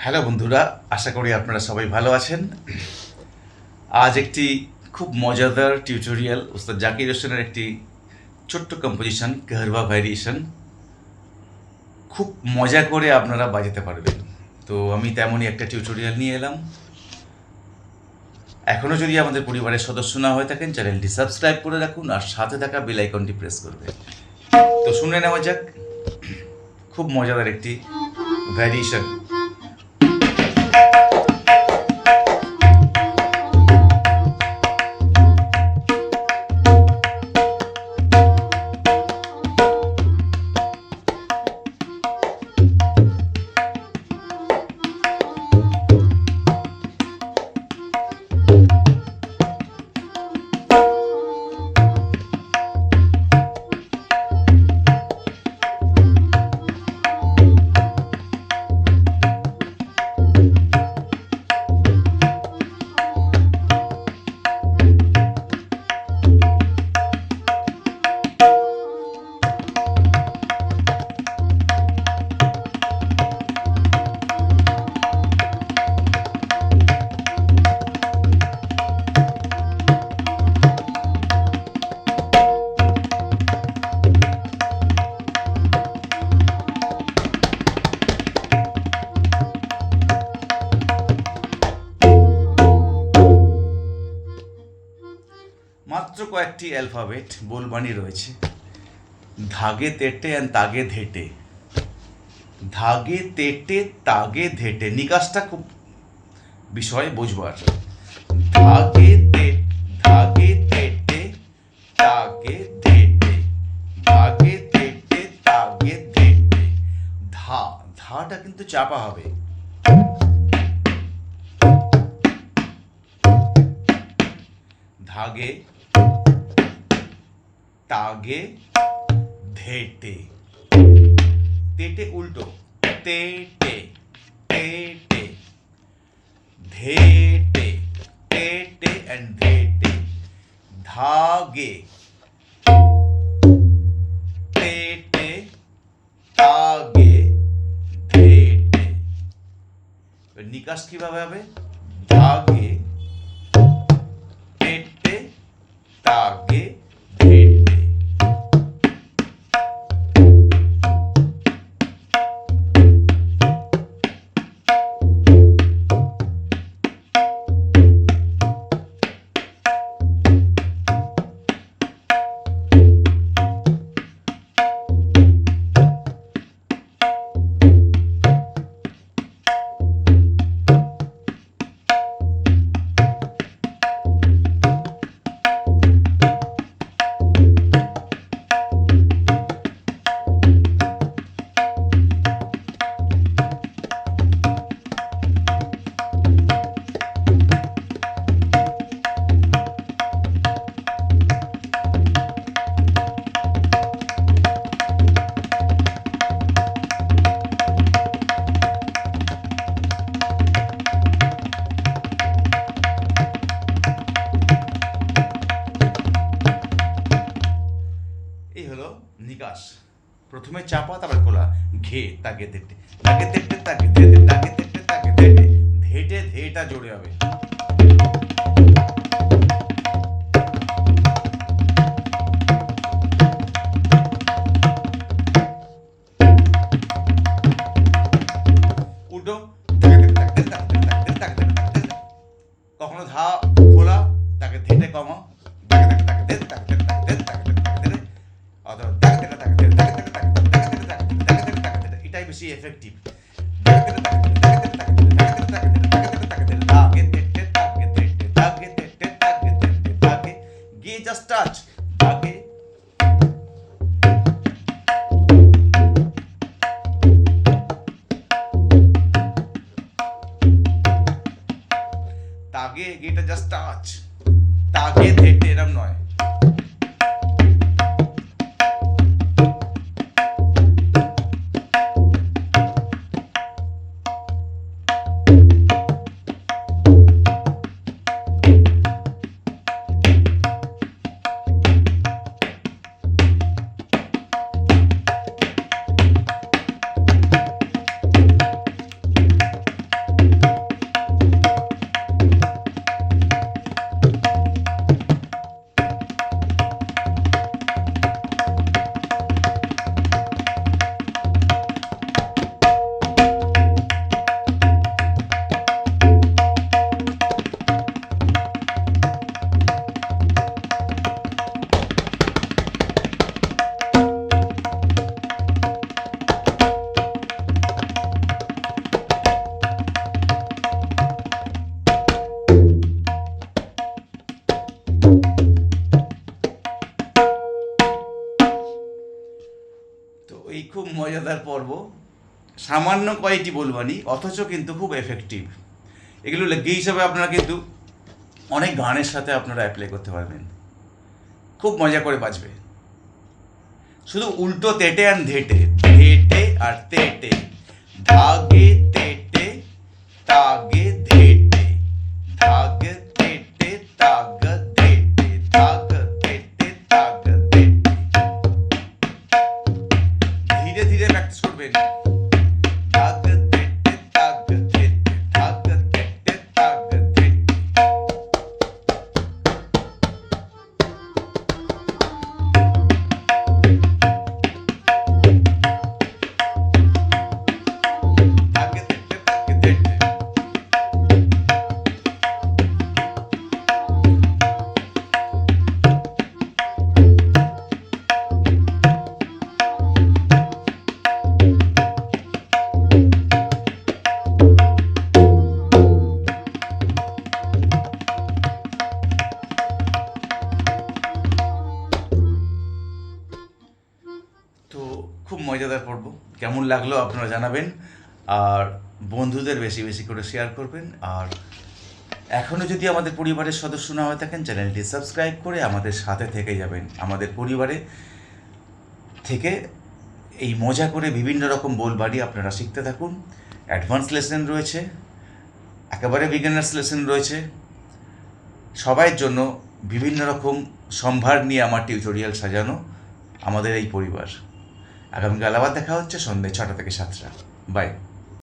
Hello বন্ধুরা, আশা করি আপনারা সবাই ভালো আছেন। আজ একটি খুব মজাদার টিউটোরিয়াল ওস্তাদ জাকির হোসেনের একটি ছোট্ট কম্পোজিশন কাহরবা ভ্যারিয়েশন খুব মজা করে আপনারা বাজাতে পারবেন। তো আমি তেমনই একটা টিউটোরিয়াল নিয়ে এলাম। এখনও যদি আমাদের পরিবারের সদস্য না হয়ে থাকেন, চ্যানেলটি সাবস্ক্রাইব করে রাখুন আর সাথে থাকা বেল আইকনটি প্রেস করবেন। তো শুনে নেওয়া যাক খুব মজাদার একটি ভ্যারিয়েশন। মাত্র কয়েকটি অ্যালফাবেট বোলবাণী রয়েছে। ধাগে তেটে অ্যান্ড তাগে ধেটে, ধাগে তেটে তাগে ধেটে, নিকাশটা খুব বিষয় বুঝবার। ধাগে তেটে তাগে ধেটে, ধাগে তেটে তাগে ধেটে। ধাটা কিন্তু চাপা হবে। ধাগে তাগে ধেটে, তেটে উল্টো, তেটে তেটে ধেটে, তেটে অ্যান্ড ধেটে। ধাগে তেটে তাগে ধেটে। নিকাশ কিভাবে হবে? ধাগে তেটে তাগে ধেটে। এই হলো নিকাশ। প্রথমে চাপা, তারপর খোলা। ঘে তাগে তেটে, তাগে তেটে তাগে ধেটে, তাগে তেটে তাগে ধেটে। ধেটে ধেটা জোরে হবে। উল্টো, কখনো ধা খোলা, তাকে ধেটে কমা, এটাই বেশি এফেক্টিভ। গে জাস্ট টাচ, ধাগে তাগে, গেটা জাস্ট টাচ, তাগে ধেটে এরম নয়। সামান্য কয়েকটি বলবানি, অথচ কিন্তু খুব এফেক্টিভ। এগুলো লেগে হিসাবে আপনারা কিন্তু অনেক গানের সাথে আপনারা অ্যাপ্লাই করতে পারবেন, খুব মজা করে বাজবে। শুধু উল্টো তেটে আর ধেটে, ধেটে আর তেটে, ধাগে তেটে তাগে ধেটে, ধাগ তেটে তাগ ধেটে, ধাগ তেটে তাগ ধেটে। ধীরে ধীরে প্র্যাকটিস করবেন। ধাগ তেটে তাগ ধেটে, ধাগ তেটে তাগ ধেটে। তো খুব মজাদার পর্ব, কেমন লাগলো আপনারা জানাবেন, আর বন্ধুদের বেশি বেশি করে শেয়ার করবেন। আর এখনও যদি আমাদের পরিবারের সদস্য না হয়ে থাকেন, চ্যানেলটি সাবস্ক্রাইব করে আমাদের সাথে থেকে যাবেন। আমাদের পরিবারে থেকে এই মজা করে বিভিন্ন রকম বোলবাড়ি আপনারা শিখতে থাকুন। অ্যাডভান্স লেসন রয়েছে, একেবারে বিগিনার্স লেসন রয়েছে, সবাইয়ের জন্য বিভিন্ন রকম সম্ভার নিয়ে আমার টিউটোরিয়াল সাজানো আমাদের এই পরিবার। আগামীকাল আবার দেখা হচ্ছে সন্ধ্যে 6টা থেকে 7টা। বাই।